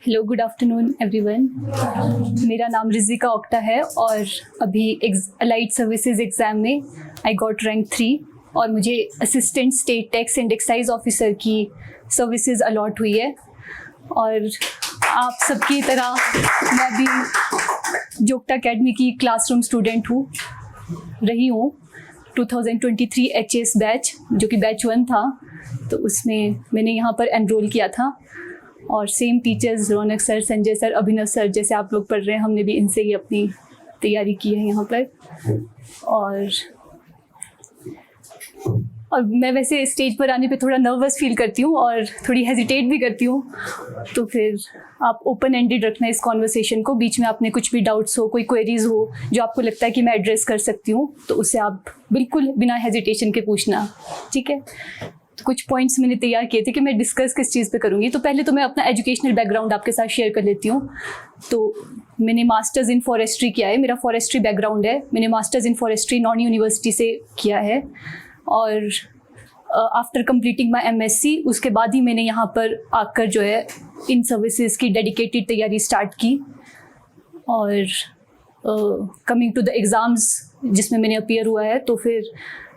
Hello, good afternoon everyone. मेरा नाम रिज़िका octa है और अभी अलाइड सर्विसेज एग्ज़ाम में आई गॉट रैंक 3 और मुझे assistant state tax and excise officer की सर्विसेज अलॉट हुई है। और आप सबकी तरह मैं भी जोग्टा अकेडमी की क्लासरूम स्टूडेंट रही हूँ। 2023 HS बैच जो कि बैच 1 था, तो उसमें मैंने यहाँ पर एनरोल किया था और सेम टीचर्स रौनक सर, संजय सर, अभिनव सर जैसे आप लोग पढ़ रहे हैं, हमने भी इनसे ही अपनी तैयारी की है यहाँ पर। और मैं वैसे स्टेज पर आने पे थोड़ा नर्वस फील करती हूँ और थोड़ी हेजिटेट भी करती हूँ, तो फिर आप ओपन एंडेड रखना इस कॉन्वर्सेशन को। बीच में आपने कुछ भी डाउट्स हो, कोई क्वेरीज हो जो आपको लगता है कि मैं एड्रेस कर सकती हूँ, तो उससे आप बिल्कुल बिना हेजिटेशन के पूछना, ठीक है। तो कुछ पॉइंट्स मैंने तैयार किए थे कि मैं डिस्कस किस चीज़ पे करूँगी। तो पहले तो मैं अपना एजुकेशनल बैकग्राउंड आपके साथ शेयर कर लेती हूँ। तो मैंने मास्टर्स इन फॉरेस्ट्री किया है, मेरा फॉरेस्ट्री बैकग्राउंड है। मैंने masters in forestry non university से किया है और आफ्टर कंप्लीटिंग माई MSc उसके बाद ही मैंने यहाँ पर आकर जो है इन सर्विसेज की डेडिकेटेड तैयारी स्टार्ट की। और कमिंग टू द एग्ज़ाम्स जिसमें मैंने अपीयर हुआ है, तो फिर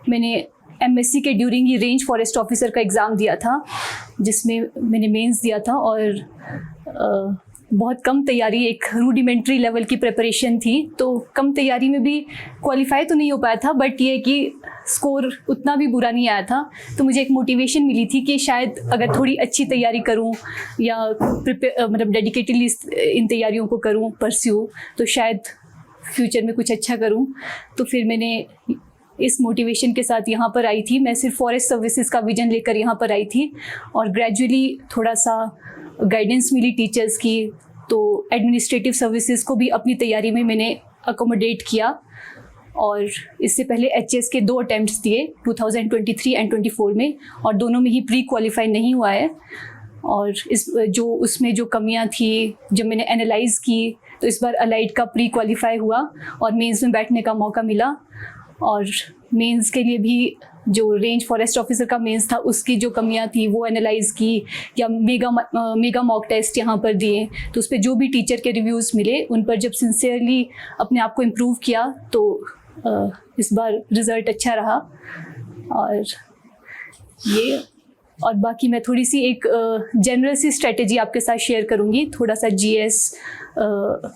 मैंने MSc के ड्यूरिंग ही रेंज फॉरेस्ट ऑफिसर का एग्ज़ाम दिया था, जिसमें मैंने मेंस दिया था और बहुत कम तैयारी, एक रूडिमेंट्री लेवल की प्रिपरेशन थी, तो कम तैयारी में भी क्वालिफाई तो नहीं हो पाया था, बट ये कि स्कोर उतना भी बुरा नहीं आया था। तो मुझे एक मोटिवेशन मिली थी कि शायद अगर थोड़ी अच्छी तैयारी करूं या मतलब डेडिकेटेडली इन तैयारियों को करूं परस्यू, तो शायद फ्यूचर में कुछ अच्छा करूं। तो फिर मैंने इस मोटिवेशन के साथ यहाँ पर आई थी। मैं सिर्फ फॉरेस्ट सर्विसेज का विजन लेकर यहाँ पर आई थी और ग्रेजुअली थोड़ा सा गाइडेंस मिली टीचर्स की, तो एडमिनिस्ट्रेटिव सर्विसेज को भी अपनी तैयारी में मैंने अकोमोडेट किया। और इससे पहले HS के 2 अटैम्प्ट्स दिए 2023 एंड 24 में, और दोनों में ही प्री क्वालिफाई नहीं हुआ है। और उसमें जो कमियां थी जब मैंने एनालाइज़ की, तो इस बार अलाइड का प्री क्वालिफाई हुआ और मेंस में बैठने का मौका मिला। और मेंस के लिए भी जो रेंज फॉरेस्ट ऑफिसर का मेंस था, उसकी जो कमियां थी वो एनालाइज़ की, या मेगा मॉक टेस्ट यहाँ पर दिए, तो उस पर जो भी टीचर के रिव्यूज़ मिले, उन पर जब सिंसियरली अपने आप को इम्प्रूव किया, तो इस बार रिज़ल्ट अच्छा रहा। और बाकी मैं थोड़ी सी एक जनरल सी स्ट्रेटेजी आपके साथ शेयर करूँगी, थोड़ा सा GS,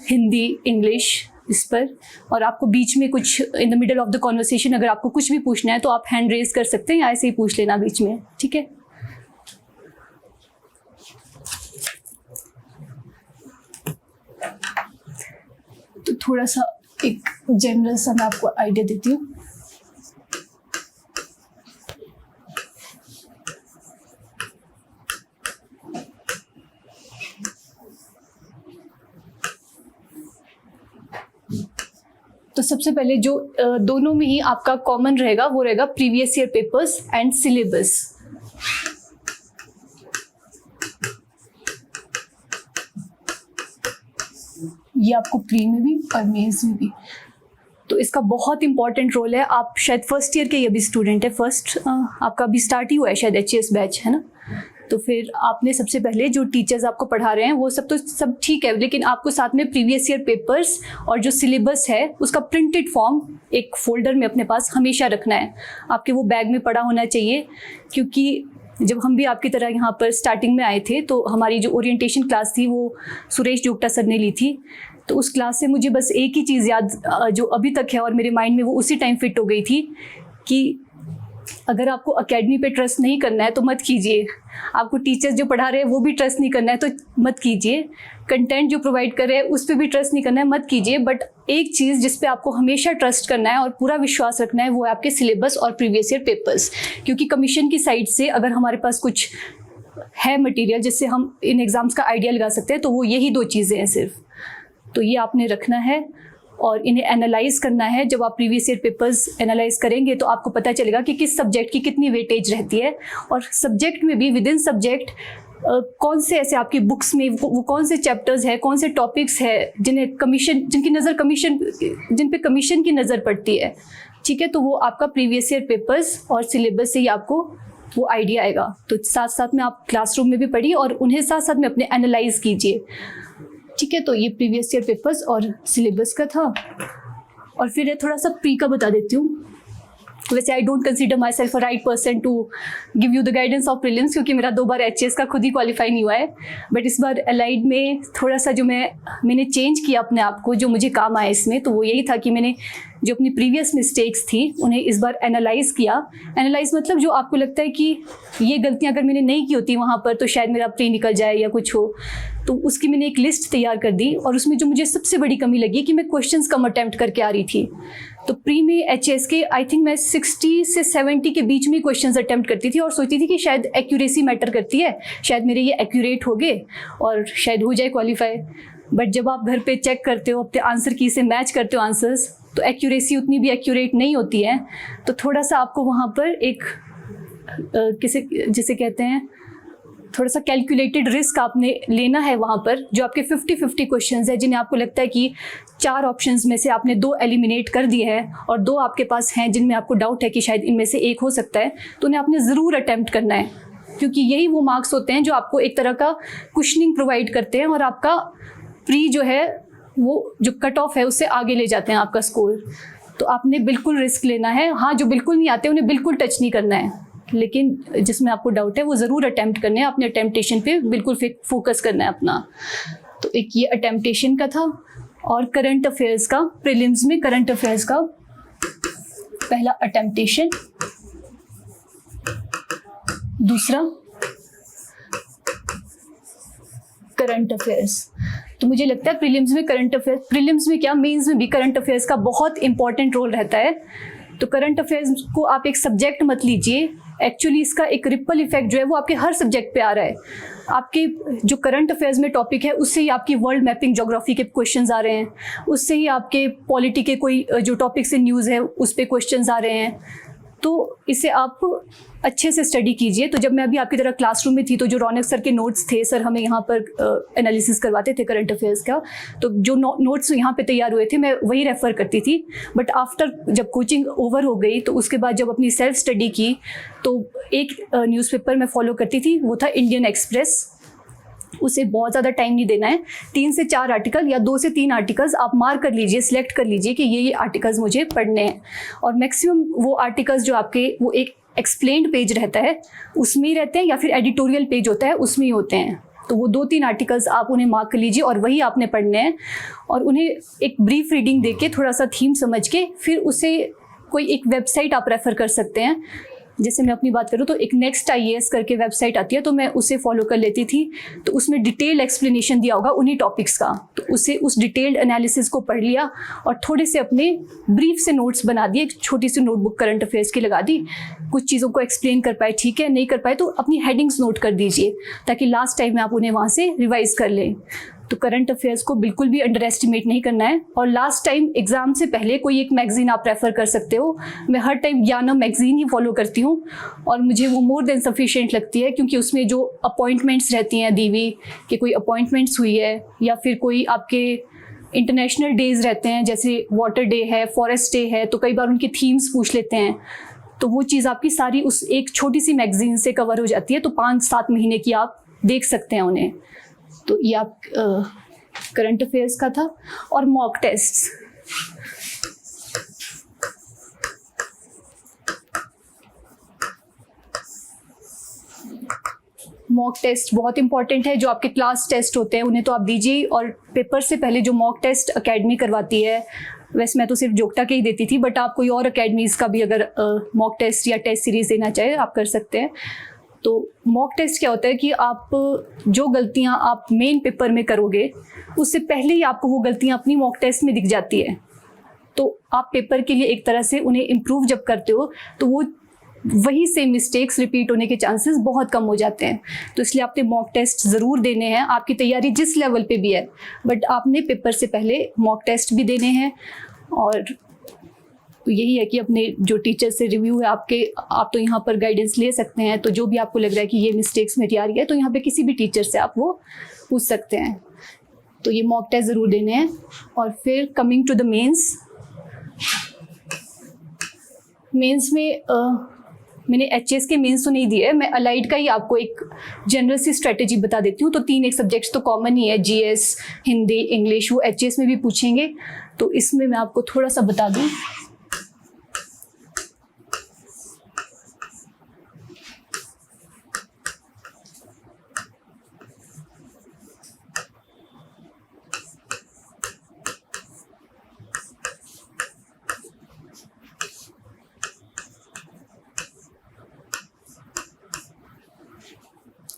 हिंदी, इंग्लिश इस पर। और आपको बीच में कुछ in the middle of the conversation अगर आपको कुछ भी पूछना है तो आप हैंड रेज कर सकते हैं या ऐसे ही पूछ लेना बीच में, ठीक है। तो थोड़ा सा एक जनरल सा मैं आपको आइडिया देती हूँ। तो सबसे पहले जो दोनों में ही आपका कॉमन रहेगा वो रहेगा previous year papers and syllabus. ये आपको प्री में भी और मेंस में भी, तो इसका बहुत इंपॉर्टेंट रोल है। आप शायद फर्स्ट ईयर के ये भी स्टूडेंट है, आपका अभी स्टार्ट ही हुआ है शायद HS बैच, है ना। तो फिर आपने सबसे पहले जो टीचर्स आपको पढ़ा रहे हैं वो सब ठीक है, लेकिन आपको साथ में प्रीवियस ईयर पेपर्स और जो सिलेबस है उसका प्रिंटेड फॉर्म एक फोल्डर में अपने पास हमेशा रखना है। आपके वो बैग में पड़ा होना चाहिए, क्योंकि जब हम भी आपकी तरह यहाँ पर स्टार्टिंग में आए थे, तो हमारी जो ओरिएंटेशन क्लास थी वो सुरेश जोग्टा सर ने ली थी। तो उस क्लास से मुझे बस एक ही चीज़ याद जो अभी तक है और मेरे माइंड में वो उसी टाइम फिट हो गई थी कि अगर आपको अकेडमी पे ट्रस्ट नहीं करना है तो मत कीजिए। आपको टीचर्स जो पढ़ा रहे हैं वो भी ट्रस्ट नहीं करना है तो मत कीजिए। कंटेंट जो प्रोवाइड कर रहे हैं उस पर भी ट्रस्ट नहीं करना है, मत कीजिए। बट एक चीज़ जिस पे आपको हमेशा ट्रस्ट करना है और पूरा विश्वास रखना है वो है आपके सिलेबस और प्रीवियस ईयर पेपर्स। क्योंकि कमीशन की साइड से अगर हमारे पास कुछ है मटीरियल जिससे हम इन एग्ज़ाम्स का आइडिया लगा सकते हैं, तो वो यही 2 चीज़ें हैं सिर्फ। तो ये आपने रखना है और इन्हें एनालाइज करना है। जब आप प्रीवियस ईयर पेपर्स एनालाइज करेंगे तो आपको पता चलेगा कि किस सब्जेक्ट की कितनी वेटेज रहती है, और सब्जेक्ट में भी विद इन सब्जेक्ट कौन से ऐसे आपकी बुक्स में वो कौन से चैप्टर्स है, कौन से टॉपिक्स है जिन पे कमीशन की नज़र पड़ती है, ठीक है। तो वो आपका प्रीवियस ईयर पेपर्स और सिलेबस से ही आपको वो आइडिया आएगा। तो साथ साथ में आप क्लासरूम में भी पढ़िए और उन्हें साथ साथ में अपने एनालाइज कीजिए। ठीक है, तो ये प्रीवियस ईयर पेपर्स और सिलेबस का था। और फिर थोड़ा सा प्री का बता देती हूँ। वैसे I don't consider myself a right person to give you the guidance of prelims, क्योंकि मेरा 2 बार एचएस का खुद ही क्वालिफाई नहीं हुआ है। बट इस बार एलाइड में थोड़ा सा जो मैंने चेंज किया अपने आप को, जो मुझे काम आया इसमें, तो वो यही था कि मैंने जो अपनी प्रीवियस मिस्टेक्स थी उन्हें इस बार एनालाइज किया। एनालाइज मतलब जो आपको लगता है कि ये गलतियाँ अगर मैंने नहीं की होती वहाँ पर तो शायद मेरा प्री निकल जाए या कुछ हो, तो उसकी मैंने एक लिस्ट तैयार कर दी। और उसमें जो मुझे सबसे बड़ी कमी लगी कि मैं क्वेश्चंस कम अटैम्प्ट करके आ रही थी। तो प्री में एचएस के आई थिंक मैं 60 से 70 के बीच में क्वेश्चंस अटैम्प्ट करती थी और सोचती थी कि शायद एक्यूरेसी मैटर करती है, शायद मेरे ये एक्यूरेट हो गए और शायद हो जाए क्वालिफाई। बट जब आप घर पे चेक करते हो, अपने आंसर की से मैच करते हो आंसर्स, तो एक्यूरेसी उतनी भी एक्यूरेट नहीं होती है। तो थोड़ा सा आपको वहाँ पर एक जिसे कहते हैं थोड़ा सा कैलकुलेटेड रिस्क आपने लेना है वहाँ पर। जो आपके 50-50 क्वेश्चंस है जिन्हें आपको लगता है कि 4 ऑप्शंस में से आपने 2 एलिमिनेट कर दिए हैं और 2 आपके पास हैं जिनमें आपको डाउट है कि शायद इनमें से एक हो सकता है, तो उन्हें आपने ज़रूर अटैम्प्ट करना है, क्योंकि यही वो मार्क्स होते हैं जो आपको एक तरह का कुशनिंग प्रोवाइड करते हैं और आपका प्री जो है वो जो कट ऑफ है उससे आगे ले जाते हैं आपका स्कोर। तो आपने बिल्कुल रिस्क लेना है। हाँ, जो बिल्कुल नहीं आते उन्हें बिल्कुल टच नहीं करना है, लेकिन जिसमें आपको डाउट है वो ज़रूर अटैम्प्ट करने हैं। अपने अटैम्प्टेशन पे बिल्कुल फोकस करना है अपना। तो एक ये अटैम्प्टेशन का था। और करंट अफेयर्स का, प्रीलिम्स में करंट अफेयर्स का पहला अटैम्प्टेशन, दूसरा करंट अफेयर्स। तो मुझे लगता है प्रीलिम्स में करंट अफेयर्स, प्रीलिम्स में क्या मेंस में भी करंट अफेयर्स का बहुत इंपॉर्टेंट रोल रहता है। तो करंट अफेयर्स को आप एक सब्जेक्ट मत लीजिए, एक्चुअली इसका एक रिपल इफेक्ट जो है वो आपके हर सब्जेक्ट पे आ रहा है। आपके जो करंट अफेयर्स में टॉपिक है उससे ही आपकी वर्ल्ड मैपिंग ज्योग्राफी के क्वेश्चंस आ रहे हैं, उससे ही आपके पॉलिटी के कोई जो टॉपिक से न्यूज़ है उस पर क्वेश्चंस आ रहे हैं। तो इसे आप अच्छे से स्टडी कीजिए। तो जब मैं अभी आपकी तरह क्लासरूम में थी तो जो रौनक सर के नोट्स थे, सर हमें यहाँ पर एनालिसिस करवाते थे करंट अफेयर्स का, तो जो नोट्स यहाँ पे तैयार हुए थे मैं वही रेफ़र करती थी। बट आफ्टर जब कोचिंग ओवर हो गई तो उसके बाद जब अपनी सेल्फ स्टडी की तो एक न्यूज़पेपर मैं फॉलो करती थी, वो था इंडियन एक्सप्रेस। उसे बहुत ज़्यादा टाइम नहीं देना है, 3 से 4 आर्टिकल या 2 से 3 आर्टिकल्स आप मार्क कर लीजिए, सिलेक्ट कर लीजिए कि ये आर्टिकल्स मुझे पढ़ने हैं। और मैक्सिमम वो आर्टिकल्स जो आपके वो एक एक्सप्लेन्ड पेज रहता है उसमें ही रहते हैं या फिर एडिटोरियल पेज होता है उसमें ही होते हैं। तो वो 2-3 आर्टिकल्स आप उन्हें मार्क कर लीजिए और वही आपने पढ़ने हैं। और उन्हें एक ब्रीफ रीडिंग देके थोड़ा सा थीम समझ के फिर उसे कोई एक वेबसाइट आप रेफ़र कर सकते हैं। जैसे मैं अपनी बात करूँ तो एक नेक्स्ट IAS करके वेबसाइट आती है, तो मैं उसे फॉलो कर लेती थी। तो उसमें डिटेल एक्सप्लेनेशन दिया होगा उन्हीं टॉपिक्स का, तो उसे उस डिटेल्ड एनालिसिस को पढ़ लिया और थोड़े से अपने ब्रीफ से नोट्स बना दिए। एक छोटी सी नोटबुक करंट अफेयर्स की लगा दी, कुछ चीज़ों को एक्सप्लेन कर पाए, ठीक है, नहीं कर पाए तो अपनी हेडिंग्स नोट कर दीजिए ताकि लास्ट टाइम में आप उन्हें वहाँ से रिवाइज कर लें। तो करंट अफेयर्स को बिल्कुल भी अंडर एस्टिमेट नहीं करना है। और लास्ट टाइम एग्जाम से पहले कोई एक मैगजीन आप रेफ़र कर सकते हो। मैं हर टाइम ज्ञानम मैगजीन ही फॉलो करती हूँ और मुझे वो मोर देन सफिशिएंट लगती है, क्योंकि उसमें जो अपॉइंटमेंट्स रहती हैं दी हुई कि कोई अपॉइंटमेंट्स हुई है या फिर कोई आपके इंटरनेशनल डेज रहते हैं, जैसे वाटर डे है, फॉरेस्ट डे है, तो कई बार उनकी थीम्स पूछ लेते हैं। तो वो चीज़ आपकी सारी उस एक छोटी सी मैगजीन से कवर हो जाती है। तो 5-7 महीने की आप देख सकते हैं उन्हें। तो ये आप करंट अफेयर्स का था। और मॉक टेस्ट्स, मॉक टेस्ट बहुत इंपॉर्टेंट है। जो आपके क्लास टेस्ट होते हैं उन्हें तो आप दीजिए, और पेपर से पहले जो मॉक टेस्ट अकेडमी करवाती है, वैसे मैं तो सिर्फ जोगटा के ही देती थी, बट आप कोई और अकेडमीज़ का भी अगर मॉक टेस्ट या टेस्ट सीरीज़ देना चाहे आप कर सकते हैं। तो मॉक टेस्ट क्या होता है कि आप जो गलतियां आप मेन पेपर में करोगे उससे पहले ही आपको वो गलतियां अपनी मॉक टेस्ट में दिख जाती है। तो आप पेपर के लिए एक तरह से उन्हें इम्प्रूव जब करते हो तो वो वही सेम मिस्टेक्स रिपीट होने के चांसेस बहुत कम हो जाते हैं। तो इसलिए आपने मॉक टेस्ट ज़रूर देने हैं, आपकी तैयारी जिस लेवल पे भी है, बट आपने पेपर से पहले मॉक टेस्ट भी देने हैं। और तो यही है कि अपने जो टीचर से रिव्यू है आप तो यहाँ पर गाइडेंस ले सकते हैं। तो जो भी आपको लग रहा है कि ये मिस्टेक्स मेरी आ रही है तो यहाँ पे किसी भी टीचर से आप वो पूछ सकते हैं। तो ये मॉक टेस्ट ज़रूर देने हैं। और फिर कमिंग टू द मेंस में मैंने एचएस के मेंस तो नहीं दिए है, मैं अलाइड का ही आपको एक जनरल सी स्ट्रेटेजी बता देती हूँ। तो 3 एक सब्जेक्ट्स तो कॉमन ही है, जीएस, हिंदी, इंग्लिश, वो एचएस में भी पूछेंगे, तो इसमें मैं आपको थोड़ा सा बता दूँ।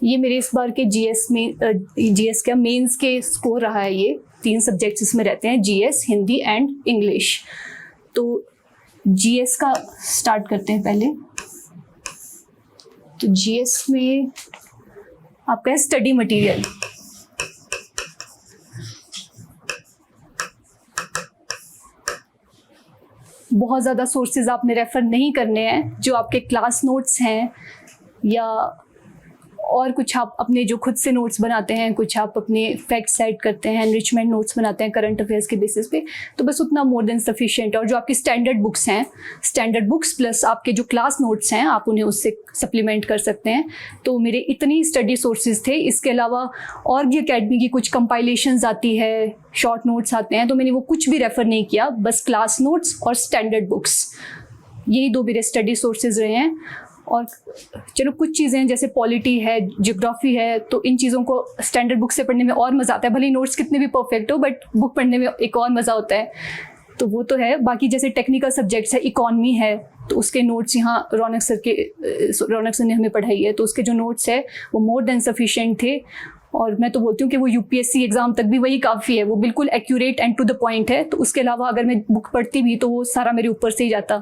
ये मेरे इस बार के जीएस में जीएस का मेंस के स्कोर रहा है। ये 3 सब्जेक्ट्स इसमें रहते हैं, जीएस, हिंदी एंड इंग्लिश। तो जीएस का स्टार्ट करते हैं पहले। तो जीएस में आपका है स्टडी मटेरियल। बहुत ज़्यादा सोर्सेज आपने रेफ़र नहीं करने हैं, जो आपके क्लास नोट्स हैं या और कुछ आप अपने जो खुद से नोट्स बनाते हैं, कुछ आप अपने फैक्ट्स ऐड करते हैं, एनरिचमेंट नोट्स बनाते हैं करंट अफेयर्स के बेसिस पे, तो बस उतना मोर देन सफिशिएंट है। और जो आपकी स्टैंडर्ड बुक्स हैं, स्टैंडर्ड बुक्स प्लस आपके जो क्लास नोट्स हैं, आप उन्हें उससे सप्लीमेंट कर सकते हैं। तो मेरे इतनी स्टडी सोर्सेज थे। इसके अलावा और भी अकेडमी की कुछ कंपाइलेशंस आती है, शॉर्ट नोट्स आते हैं, तो मैंने वो कुछ भी रेफ़र नहीं किया, बस क्लास नोट्स और स्टैंडर्ड बुक्स, यही 2 मेरे स्टडी सोर्सेज रहे हैं। और चलो कुछ चीज़ें हैं जैसे पॉलिटी है, ज्योग्राफी है, तो इन चीज़ों को स्टैंडर्ड बुक से पढ़ने में और मज़ा आता है। भले ही नोट्स कितने भी परफेक्ट हो, बट बुक पढ़ने में एक और मज़ा होता है, तो वो तो है। बाकी जैसे टेक्निकल सब्जेक्ट्स है, इकॉनमी है, तो उसके नोट्स यहाँ रौनक सर ने हमें पढ़ाई है, तो उसके जो नोट्स है वो मोर देन सफिशिएंट थे। और मैं तो बोलती हूँ कि वो यूपीएससी एग्ज़ाम तक भी वही काफ़ी है, वो बिल्कुल accurate and to the point है। तो उसके अलावा अगर मैं बुक पढ़ती भी तो वो सारा मेरे ऊपर से ही जाता,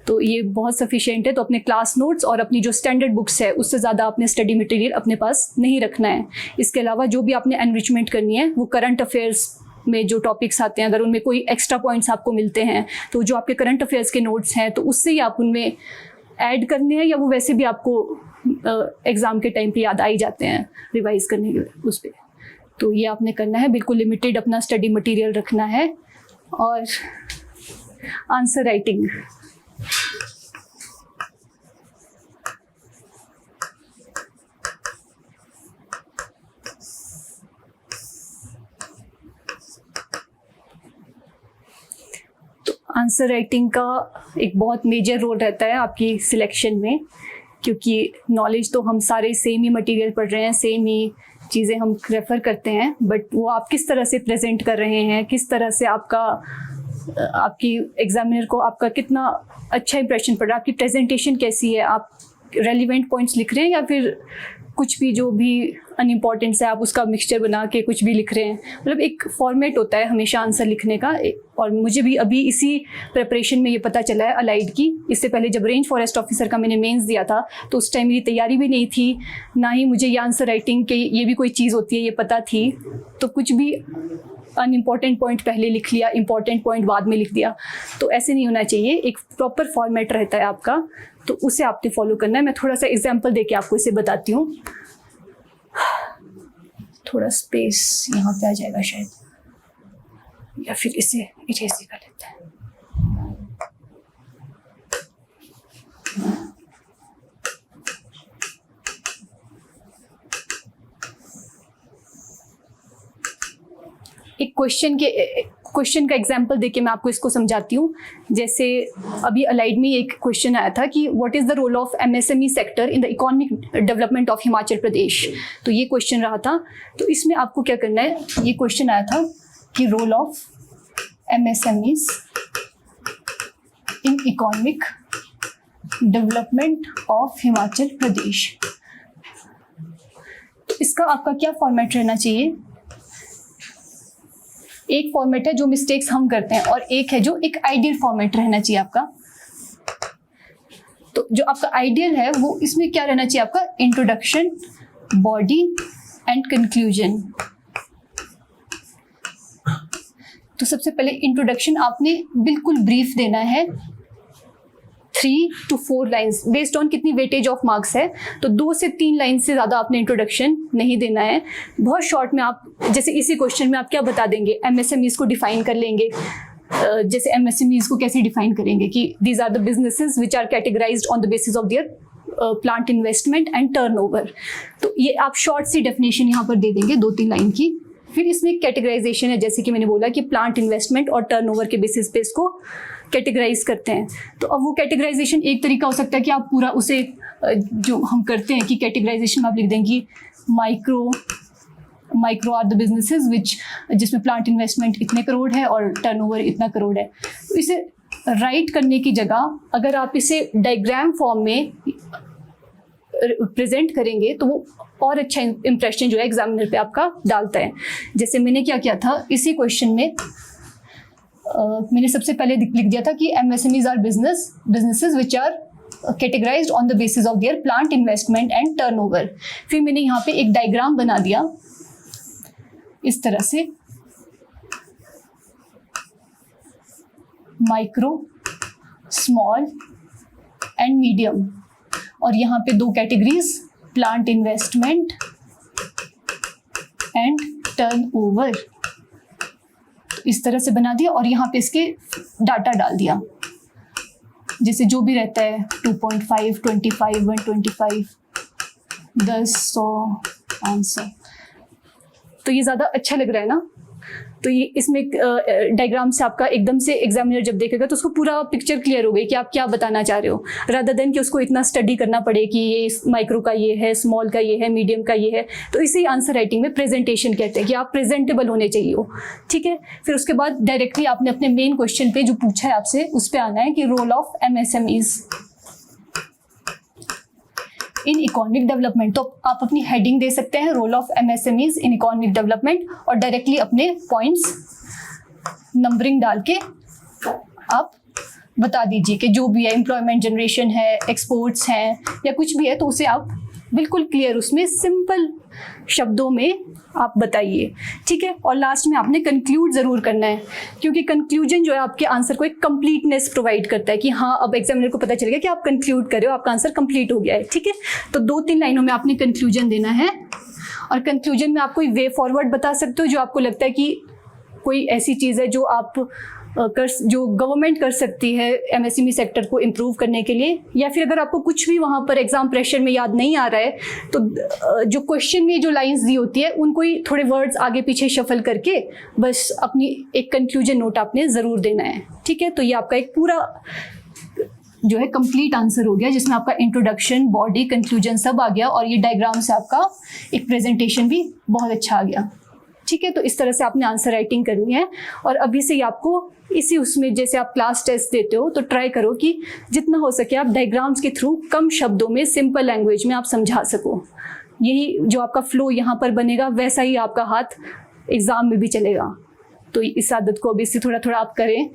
तो ये बहुत सफिशिएंट है। तो अपने क्लास नोट्स और अपनी जो स्टैंडर्ड बुक्स है, उससे ज़्यादा आपने स्टडी मटेरियल अपने पास नहीं रखना है। इसके अलावा जो भी आपने एनरिचमेंट करनी है, वो करंट अफेयर्स में जो टॉपिक्स आते हैं, अगर उनमें कोई एक्स्ट्रा पॉइंट्स आपको मिलते हैं, तो जो आपके करंट अफेयर्स के नोट्स हैं, तो उससे ही आप उनमें ऐड करने हैं, या वो वैसे भी आपको एग्ज़ाम के टाइम पे याद आ ही जाते हैं रिवाइज करने के उस पर। तो ये आपने करना है, बिल्कुल लिमिटेड अपना स्टडी मटेरियल रखना है। और आंसर राइटिंग, आंसर राइटिंग का एक बहुत मेजर रोल रहता है आपकी सिलेक्शन में, क्योंकि नॉलेज तो हम सारे सेम ही मटेरियल पढ़ रहे हैं, सेम ही चीज़ें हम रेफ़र करते हैं, बट वो आप किस तरह से प्रेजेंट कर रहे हैं, किस तरह से आपकी एग्जामिनर को आपका कितना अच्छा इंप्रेशन पड़ रहा है, आपकी प्रेजेंटेशन कैसी है, आप रेलिवेंट पॉइंट्स लिख रहे हैं या फिर कुछ भी जो भी अनइम्पॉर्टेंट है आप उसका मिक्सचर बना के कुछ भी लिख रहे हैं। मतलब एक फॉर्मेट होता है हमेशा आंसर लिखने का। और मुझे भी अभी इसी प्रिपरेशन में ये पता चला है अलाइड की। इससे पहले जब रेंज फॉरेस्ट ऑफिसर का मैंने मेंस दिया था, तो उस टाइम मेरी तैयारी भी नहीं थी, ना ही मुझे ये आंसर राइटिंग के ये भी कोई चीज़ होती है ये पता थी। तो कुछ भी अनइम्पॉर्टेंट पॉइंट पहले लिख लिया, इंपॉर्टेंट पॉइंट बाद में लिख दिया, तो ऐसे नहीं होना चाहिए। एक प्रॉपर फॉर्मेट रहता है आपका, तो उसे आपने फॉलो करना है। मैं थोड़ा सा एग्जांपल देके आपको इसे बताती हूँ। थोड़ा स्पेस यहाँ पे आ जाएगा शायद, या फिर इसे इरेज ही कर लेते हैं। एक क्वेश्चन का एग्जाम्पल देके मैं आपको इसको समझाती हूँ। जैसे अभी अलाइड में एक क्वेश्चन आया था कि what is the role of MSME sector in the economic development of Himachal Pradesh. तो ये क्वेश्चन रहा था। तो इसमें आपको क्या करना है, ये क्वेश्चन आया था कि role of MSMEs in economic development of Himachal Pradesh. तो इसका आपका क्या फॉर्मेट रहना चाहिए? एक फॉर्मेट है जो मिस्टेक्स हम करते हैं, और एक है जो एक आइडियल फॉर्मेट रहना चाहिए आपका। तो जो आपका आइडियल है वो इसमें क्या रहना चाहिए आपका? Introduction, body and conclusion. तो सबसे पहले इंट्रोडक्शन आपने बिल्कुल ब्रीफ देना है, 3 to 4 लाइन्स, बेस्ड ऑन कितनी वेटेज ऑफ मार्क्स है। तो 2 से 3 लाइन से ज़्यादा आपने इंट्रोडक्शन नहीं देना है। बहुत शॉर्ट में आप, जैसे इसी क्वेश्चन में आप क्या बता देंगे, एमएसएमईज को डिफाइन कर लेंगे, जैसे MSMEs को कैसे डिफाइन करेंगे कि these are the businesses which are categorised on the basis of their plant investment and turnover. तो ये आप शॉर्ट सी डेफिनेशन यहाँ पर दे देंगे 2-3 लाइन की। फिर इसमें कैटेगराइजेशन है, जैसे कि मैंने बोला कि प्लांट इन्वेस्टमेंट और टर्नओवर के बेसिस पे इसको कैटेगराइज करते हैं। तो अब वो कैटेगराइजेशन एक तरीका हो सकता है कि आप पूरा उसे जो हम करते हैं कि कैटेगराइजेशन में आप लिख देंगे micro are the businesses which, जिसमें प्लांट इन्वेस्टमेंट इतने करोड़ है और टर्नओवर इतना करोड़ है। तो इसे राइट करने की जगह अगर आप इसे डायग्राम फॉर्म में प्रेजेंट करेंगे तो वो और अच्छा इंप्रेशन जो है एग्जामिनर पे आपका डालता है। जैसे मैंने क्या किया था इसी क्वेश्चन में, मैंने सबसे पहले लिख दिया था कि MSMEs are businesses which are categorised on the basis of their plant investment and turnover. फिर मैंने यहाँ पे एक डायग्राम बना दिया इस तरह से, माइक्रो, स्मॉल एंड मीडियम, और यहाँ पे 2 categories, plant investment and turnover. इस तरह से बना दिया और यहाँ पे इसके डाटा डाल दिया, जैसे जो भी रहता है 2.5, 25, 125, 10, 100, 500। तो ये ज़्यादा अच्छा लग रहा है ना। तो ये इसमें डायग्राम से आपका एकदम से एग्जामिनर जब देखेगा तो उसको पूरा पिक्चर क्लियर हो गई कि आप क्या बताना चाह रहे हो, रादर देन कि उसको इतना स्टडी करना पड़े कि ये माइक्रो का ये है, स्मॉल का ये है, मीडियम का ये है। तो इसी आंसर राइटिंग में प्रेजेंटेशन कहते हैं कि आप प्रेजेंटेबल होने चाहिए हो, ठीक है। फिर उसके बाद डायरेक्टली आपने अपने मेन क्वेश्चन पे जो पूछा है आपसे उस पर आना है कि role of MSMEs in economic development. तो आप अपनी हेडिंग दे सकते हैं role of MSMEs in economic development और डायरेक्टली अपने पॉइंट्स नंबरिंग डाल के आप बता दीजिए कि जो भी है, एम्प्लॉयमेंट जनरेशन है, एक्सपोर्ट्स हैं या कुछ भी है, तो उसे आप बिल्कुल क्लियर उसमें सिंपल शब्दों में आप बताइए, ठीक है। और लास्ट में आपने कंक्लूड ज़रूर करना है, क्योंकि कंक्लूजन जो है आपके आंसर को एक कंप्लीटनेस प्रोवाइड करता है कि हाँ अब एग्जामिनर को पता चल गया कि आप कंक्लूड कर रहे हो, आपका आंसर कंप्लीट हो गया है, ठीक है। तो 2-3 लाइनों में आपने कंक्लूजन देना है और कंक्लूजन में आप कोई वे फॉरवर्ड बता सकते हो जो आपको लगता है कि कोई ऐसी चीज़ है जो आप जो गवर्नमेंट कर सकती है MSME सेक्टर को इम्प्रूव करने के लिए, या फिर अगर आपको कुछ भी वहाँ पर एग्जाम प्रेशर में याद नहीं आ रहा है तो जो क्वेश्चन में जो लाइंस दी होती है उनको ही थोड़े वर्ड्स आगे पीछे शफल करके बस अपनी एक कंक्लूजन नोट आपने ज़रूर देना है, ठीक है। तो ये आपका एक पूरा जो है कंप्लीट आंसर हो गया, जिसमें आपका इंट्रोडक्शन, बॉडी, कंक्लूजन सब आ गया और ये डायग्राम से आपका एक प्रेजेंटेशन भी बहुत अच्छा आ गया, ठीक है। तो इस तरह से आपने आंसर राइटिंग करनी है और अभी से ही आपको इसी उसमें जैसे आप क्लास टेस्ट देते हो तो ट्राई करो कि जितना हो सके आप डायग्राम्स के थ्रू कम शब्दों में सिंपल लैंग्वेज में आप समझा सको। यही जो आपका फ्लो यहाँ पर बनेगा वैसा ही आपका हाथ एग्ज़ाम में भी चलेगा। तो इस आदत को अभी से थोड़ा थोड़ा आप करें।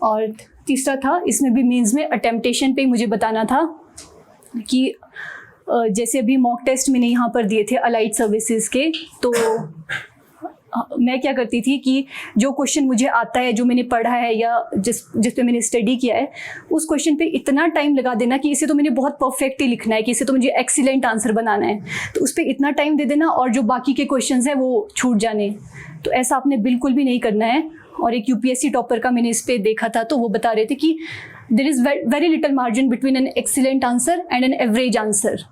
और तीसरा था, इसमें भी मेंस में अटेम्पटेशन पे ही मुझे बताना था कि जैसे अभी मॉक टेस्ट मैंने यहाँ पर दिए थे अलाइड सर्विसेज के, तो मैं क्या करती थी कि जो क्वेश्चन मुझे आता है, जो मैंने पढ़ा है या जिस पे मैंने स्टडी किया है, उस क्वेश्चन पे इतना टाइम लगा देना कि इसे तो मैंने बहुत परफेक्ट ही लिखना है, कि इसे तो मुझे एक्सीलेंट आंसर बनाना है, तो उस पर इतना टाइम दे देना और जो बाकी के क्वेश्चंस हैं वो छूट जाने। तो ऐसा आपने बिल्कुल भी नहीं करना है। और एक UPSC टॉपर का मैंने इस पर देखा था, तो वो बता रहे थे कि there is very little margin between an excellent answer and an average answer.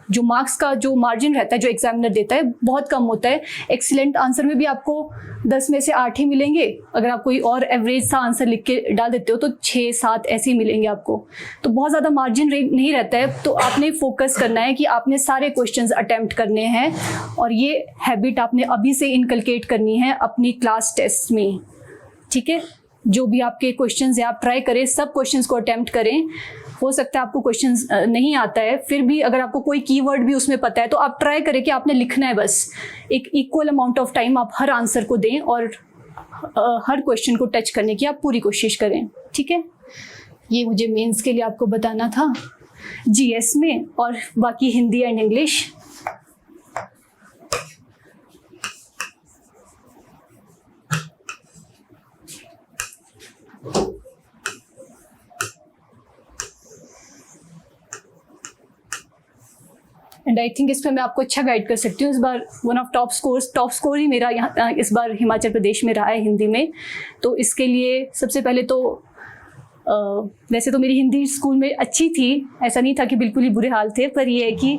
जो मार्क्स का जो मार्जिन रहता है जो एग्जामिनर देता है बहुत कम होता है। एक्सीलेंट आंसर में भी आपको 10 में से 8 ही मिलेंगे, अगर आप कोई और एवरेज सा आंसर लिख के डाल देते हो तो 6-7 ऐसे ही मिलेंगे आपको। तो बहुत ज़्यादा मार्जिन नहीं रहता है। तो आपने फोकस करना है कि आपने सारे क्वेश्चंस अटेम्प्ट करने हैं और ये हैबिट आपने अभी से इनकलकेट करनी है अपनी क्लास टेस्ट में, ठीक है। जो भी आपके क्वेश्चंस हैं आप ट्राई करें, सब क्वेश्चंस को अटेम्प्ट करें। हो सकता है आपको क्वेश्चंस नहीं आता है, फिर भी अगर आपको कोई कीवर्ड भी उसमें पता है तो आप ट्राई करें कि आपने लिखना है। बस एक इक्वल अमाउंट ऑफ टाइम आप हर आंसर को दें और हर क्वेश्चन को टच करने की आप पूरी कोशिश करें, ठीक है। ये मुझे मेंस के लिए आपको बताना था GS में, और बाकी Hindi and English and I think इस पर मैं आपको अच्छा गाइड कर सकती हूँ। इस बार वन ऑफ टॉप स्कोर ही मेरा यहाँ इस बार हिमाचल प्रदेश में रहा है हिंदी में। तो इसके लिए सबसे पहले तो वैसे तो मेरी हिंदी स्कूल में अच्छी थी, ऐसा नहीं था कि बिल्कुल ही बुरे हाल थे, पर ये है कि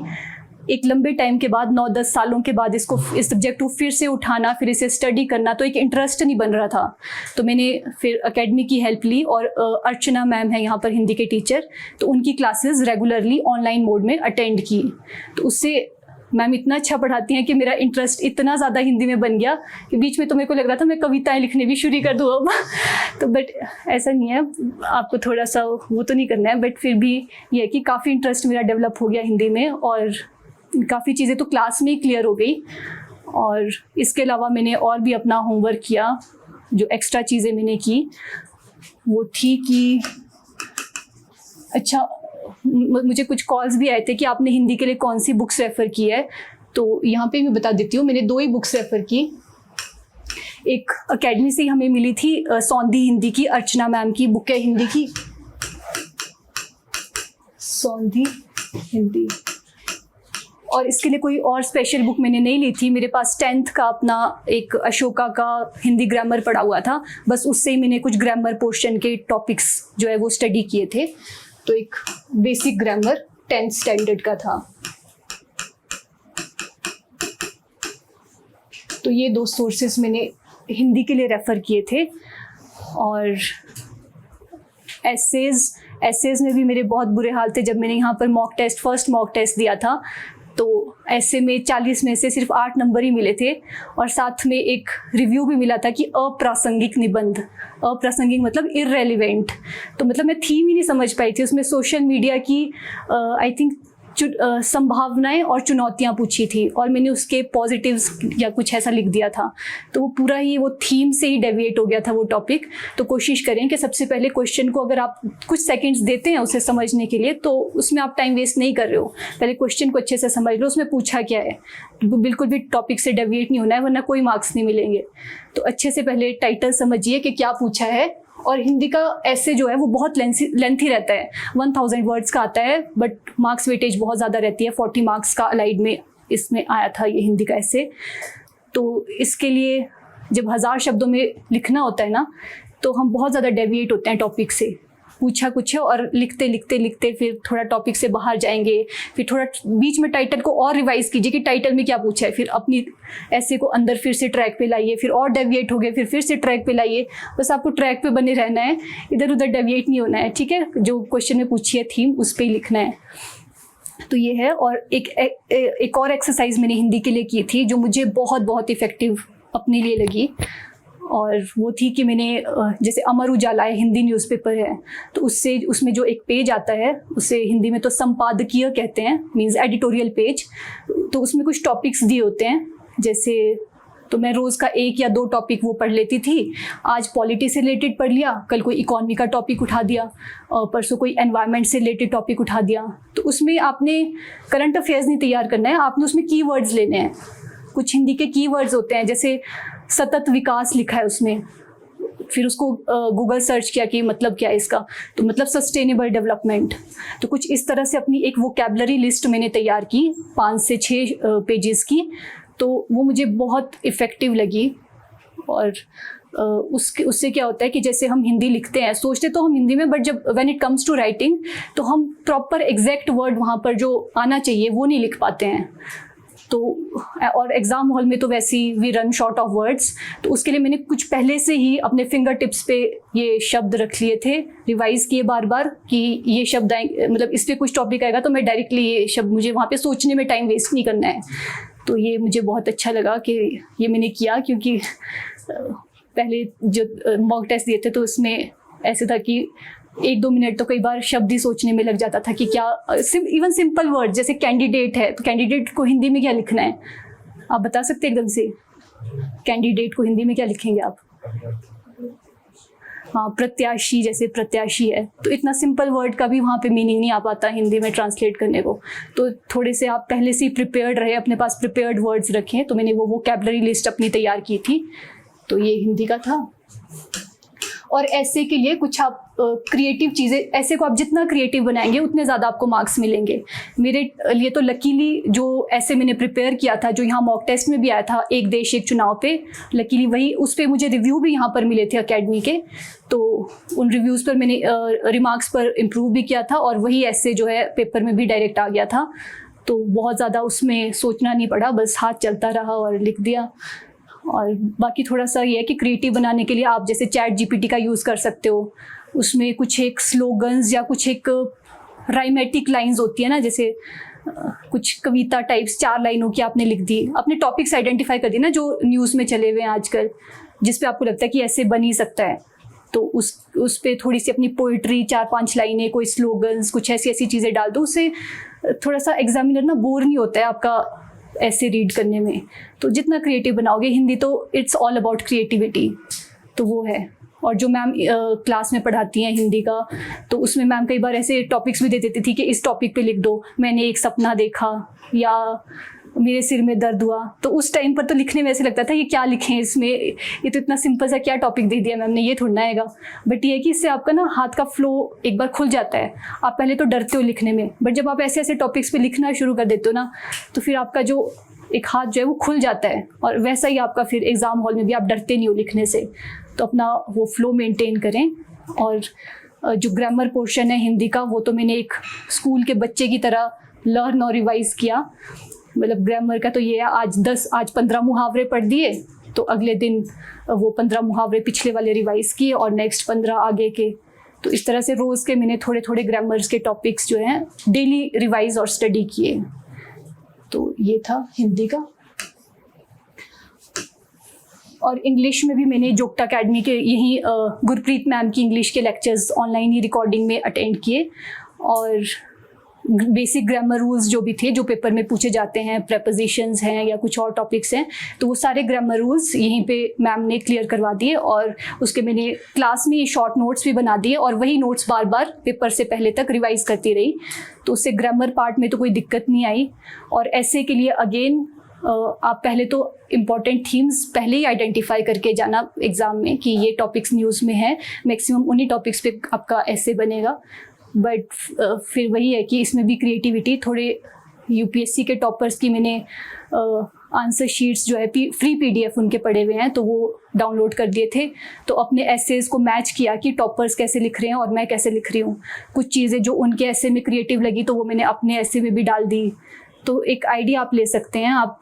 एक लंबे टाइम के बाद 9-10 सालों के बाद इस सब्जेक्ट को फिर से उठाना, फिर इसे स्टडी करना, तो एक इंटरेस्ट नहीं बन रहा था। तो मैंने फिर एकेडमी की हेल्प ली और अर्चना मैम है यहाँ पर हिंदी के टीचर, तो उनकी क्लासेस रेगुलरली ऑनलाइन मोड में अटेंड की। तो उससे मैम इतना अच्छा पढ़ाती हैं कि मेरा इंटरेस्ट इतना ज़्यादा हिंदी में बन गया कि बीच में तो मेरे को लग रहा था मैं कविताएं लिखने भी शुरू कर दूँ अब। तो बट ऐसा नहीं है, आपको थोड़ा सा वो तो नहीं करना है, बट फिर भी ये है कि काफ़ी इंटरेस्ट मेरा डेवलप हो गया हिंदी में और काफ़ी चीज़ें तो क्लास में ही क्लियर हो गई। और इसके अलावा मैंने और भी अपना होमवर्क किया। जो एक्स्ट्रा चीज़ें मैंने की वो थी कि अच्छा, मुझे कुछ कॉल्स भी आए थे कि आपने हिंदी के लिए कौन सी बुक्स रेफ़र की है। तो यहाँ पे मैं बता देती हूँ, मैंने 2 ही बुक्स रेफ़र की। एक एकेडमी से हमें मिली थी सौंधी हिंदी की, अर्चना मैम की बुक है हिंदी की, सौंधी हिंदी। और इसके लिए कोई और स्पेशल बुक मैंने नहीं ली थी। मेरे पास 10th का अपना एक अशोका का हिंदी ग्रामर पढ़ा हुआ था, बस उससे ही मैंने कुछ ग्रामर पोर्शन के टॉपिक्स जो है वो स्टडी किए थे। तो एक बेसिक ग्रामर 10th स्टैंडर्ड का था। तो ये 2 सोर्सेस मैंने हिंदी के लिए रेफ़र किए थे। और एसेज में भी मेरे बहुत बुरे हाल थे। जब मैंने यहाँ पर फर्स्ट मॉक टेस्ट दिया था तो ऐसे में 40 में से सिर्फ 8 नंबर ही मिले थे और साथ में एक रिव्यू भी मिला था कि अप्रासंगिक निबंध। अप्रासंगिक मतलब इररेलेवेंट। तो मतलब मैं थीम ही नहीं समझ पाई थी। उसमें सोशल मीडिया की आई थिंक संभावनाएं और चुनौतियां पूछी थी और मैंने उसके पॉजिटिव्स या कुछ ऐसा लिख दिया था। तो वो पूरा ही वो थीम से ही डेविएट हो गया था वो टॉपिक। तो कोशिश करें कि सबसे पहले क्वेश्चन को अगर आप कुछ सेकंड्स देते हैं उसे समझने के लिए, तो उसमें आप टाइम वेस्ट नहीं कर रहे हो। पहले क्वेश्चन को अच्छे से समझ लो, उसमें पूछा क्या है। बिल्कुल भी टॉपिक से डेविएट नहीं होना है, वरना कोई मार्क्स नहीं मिलेंगे। तो अच्छे से पहले टाइटल समझिए कि क्या पूछा है। और हिंदी का ऐसे जो है वो बहुत लेंथी रहता है, 1000 वर्ड्स का आता है, बट मार्क्स वेटेज बहुत ज़्यादा रहती है। 40 मार्क्स का अलाइड में इसमें आया था ये हिंदी का ऐसे। तो इसके लिए जब 1000 शब्दों में लिखना होता है ना, तो हम बहुत ज़्यादा डेविएट होते हैं टॉपिक से। पूछा कुछ है और लिखते फिर थोड़ा टॉपिक से बाहर जाएंगे, फिर थोड़ा बीच में टाइटल को और रिवाइज कीजिए कि टाइटल में क्या पूछा है, फिर अपनी ऐसे को अंदर फिर से ट्रैक पे लाइए, फिर और डेविएट हो गए, फिर से ट्रैक पे लाइए। बस आपको ट्रैक पे बने रहना है, इधर उधर डेविएट नहीं होना है, ठीक है। जो क्वेश्चन में पूछी है थीम उस पर ही लिखना है। तो ये है। और एक और एक्सरसाइज मैंने हिंदी के लिए की थी जो मुझे बहुत इफ़ेक्टिव अपने लिए लगी, और वो थी कि मैंने जैसे अमर उजाला है, हिंदी न्यूज़पेपर है, तो उसमें जो एक पेज आता है उसे हिंदी में तो संपादकीय कहते हैं, मींस एडिटोरियल पेज। तो उसमें कुछ टॉपिक्स दिए होते हैं, जैसे तो मैं रोज़ का 1 या 2 टॉपिक वो पढ़ लेती थी। आज पॉलिटी से रिलेटेड पढ़ लिया, कल कोई इकॉनमी का टॉपिक उठा दिया, परसों कोई एनवायरनमेंट से रिलेटेड टॉपिक उठा दिया। तो उसमें आपने करंट अफेयर्स नहीं तैयार करना है, आपने उसमें कीवर्ड्स लेने हैं। कुछ हिंदी के कीवर्ड्स होते हैं, जैसे सतत विकास लिखा है उसमें, फिर उसको गूगल सर्च किया कि मतलब क्या है इसका, तो मतलब सस्टेनेबल डेवलपमेंट। तो कुछ इस तरह से अपनी एक वोकैबुलरी लिस्ट मैंने तैयार की 5 से 6 पेजेस की। तो वो मुझे बहुत इफ़ेक्टिव लगी। और उससे क्या होता है कि जैसे हम हिंदी लिखते हैं, सोचते तो हम हिंदी में, बट जब when it comes to writing तो हम प्रॉपर एग्जैक्ट वर्ड वहाँ पर जो आना चाहिए वो नहीं लिख पाते हैं। तो और एग्ज़ाम हॉल में तो वैसे ही we run short of words. तो उसके लिए मैंने कुछ पहले से ही अपने फिंगर टिप्स पे ये शब्द रख लिए थे, रिवाइज़ किए बार बार कि ये शब्द आएंगे, मतलब इस पर कुछ टॉपिक आएगा तो मैं डायरेक्टली ये शब्द, मुझे वहाँ पे सोचने में टाइम वेस्ट नहीं करना है। तो ये मुझे बहुत अच्छा लगा कि ये मैंने किया, क्योंकि पहले जो मॉक टेस्ट दिए थे तो उसमें ऐसे था कि 1-2 मिनट तो कई बार शब्द ही सोचने में लग जाता था कि क्या, इवन सिंपल वर्ड जैसे कैंडिडेट है, तो कैंडिडेट को हिंदी में क्या लिखना है, आप बता सकते एकदम से? कैंडिडेट को हिंदी में क्या लिखेंगे आप? हाँ, प्रत्याशी, जैसे प्रत्याशी है, तो इतना सिंपल वर्ड का भी वहाँ पे मीनिंग नहीं आ पाता हिंदी में ट्रांसलेट करने को। तो थोड़े से आप पहले से ही प्रिपेयर्ड रहे, अपने पास प्रिपेयर्ड वर्ड्स रखें। तो मैंने वो वोकैबुलरी लिस्ट अपनी तैयार की थी। तो ये हिंदी का था। और ऐसे के लिए कुछ आप क्रिएटिव चीज़ें, ऐसे को आप जितना क्रिएटिव बनाएंगे उतने ज़्यादा आपको मार्क्स मिलेंगे। मेरे लिए तो लकीली जो ऐसे मैंने प्रिपेयर किया था, जो यहाँ मॉक टेस्ट में भी आया था, एक देश एक चुनाव पे, लकीली वही, उस पर मुझे रिव्यू भी यहाँ पर मिले थे एकेडमी के, तो उन रिव्यूज़ पर मैंने रिमार्क्स पर इम्प्रूव भी किया था और वही ऐसे जो है पेपर में भी डायरेक्ट आ गया था। तो बहुत ज़्यादा उसमें सोचना नहीं पड़ा, बस हाथ चलता रहा और लिख दिया। और बाकी थोड़ा सा ये है कि क्रिएटिव बनाने के लिए आप जैसे चैट जीपीटी का यूज़ कर सकते हो। उसमें कुछ एक स्लोगन्स या कुछ एक राइमेटिक लाइंस होती है ना, जैसे कुछ कविता टाइप्स 4 लाइनों की आपने लिख दी, अपने टॉपिक्स आइडेंटिफाई कर दिए ना जो न्यूज़ में चले हुए हैं आजकल, जिस पे आपको लगता है कि ऐसे बन ही सकता है, तो उस पे थोड़ी सी अपनी पोइट्री 4-5 लाइनें, कोई स्लोगन्स, कुछ ऐसी ऐसी चीज़ें डाल दो। उससे थोड़ा सा एग्जामिनर ना बोर नहीं होता है आपका ऐसे रीड करने में। तो जितना क्रिएटिव बनाओगे, हिंदी तो इट्स ऑल अबाउट क्रिएटिविटी, तो वो है। और जो मैम क्लास में पढ़ाती हैं हिंदी का, तो उसमें मैम कई बार ऐसे टॉपिक्स भी दे देती थी कि इस टॉपिक पे लिख दो, मैंने एक सपना देखा या मेरे सिर में दर्द हुआ। तो उस टाइम पर तो लिखने में ऐसे लगता था ये क्या लिखें इसमें, ये तो इतना सिंपल सा क्या टॉपिक दे दिया मैम ने, ये थोड़ा आएगा। बट ये है कि इससे आपका ना हाथ का फ्लो एक बार खुल जाता है। आप पहले तो डरते हो लिखने में, बट जब आप ऐसे ऐसे टॉपिक्स पे लिखना शुरू कर देते हो ना, तो फिर आपका जो एक हाथ जो है वो खुल जाता है, और वैसा ही आपका फिर एग्ज़ाम हॉल में भी आप डरते नहीं हो लिखने से। तो अपना वो फ्लो मेंटेन करें। और जो ग्रामर पोर्शन है हिंदी का, वो तो मैंने एक स्कूल के बच्चे की तरह लर्न और रिवाइज़ किया। मतलब ग्रामर का तो ये है, आज 15 मुहावरे पढ़ दिए, तो अगले दिन वो 15 मुहावरे पिछले वाले रिवाइज़ किए और नेक्स्ट 15 आगे के। तो इस तरह से रोज़ के मैंने थोड़े थोड़े ग्रामर्स के टॉपिक्स जो हैं डेली रिवाइज़ और स्टडी किए। तो ये था हिंदी का। और इंग्लिश में भी मैंने जोग्टा अकेडमी के यहीं गुरप्रीत मैम की इंग्लिश के लेक्चर्स ऑनलाइन ही रिकॉर्डिंग में अटेंड किए। और बेसिक ग्रामर रूल्स जो भी थे, जो पेपर में पूछे जाते हैं, प्रेपोजिशंस हैं या कुछ और टॉपिक्स हैं, तो वो सारे ग्रामर रूल्स यहीं पे मैम ने क्लियर करवा दिए। और उसके मैंने क्लास में शॉर्ट नोट्स भी बना दिए, और वही नोट्स बार बार पेपर से पहले तक रिवाइज़ करती रही। तो उससे ग्रामर पार्ट में तो कोई दिक्कत नहीं आई। और ऐसे के लिए अगेन आप पहले तो इम्पॉर्टेंट थीम्स पहले ही आइडेंटिफाई करके जाना एग्ज़ाम में कि ये टॉपिक्स न्यूज़ में है, मैक्सिमम उन्हीं टॉपिक्स पे आपका ऐसे बनेगा। बट फिर वही है कि इसमें भी क्रिएटिविटी, थोड़े यूपीएससी के टॉपर्स की मैंने आंसर शीट्स जो है फ्री पीडीएफ उनके पड़े हुए हैं, तो वो डाउनलोड कर दिए थे। तो अपने एसेज को मैच किया कि टॉपर्स कैसे लिख रहे हैं और मैं कैसे लिख रही हूँ। कुछ चीज़ें जो उनके एसे में क्रिएटिव लगी तो वो मैंने अपने एसे में भी डाल दी। तो एक आइडिया आप ले सकते हैं आप,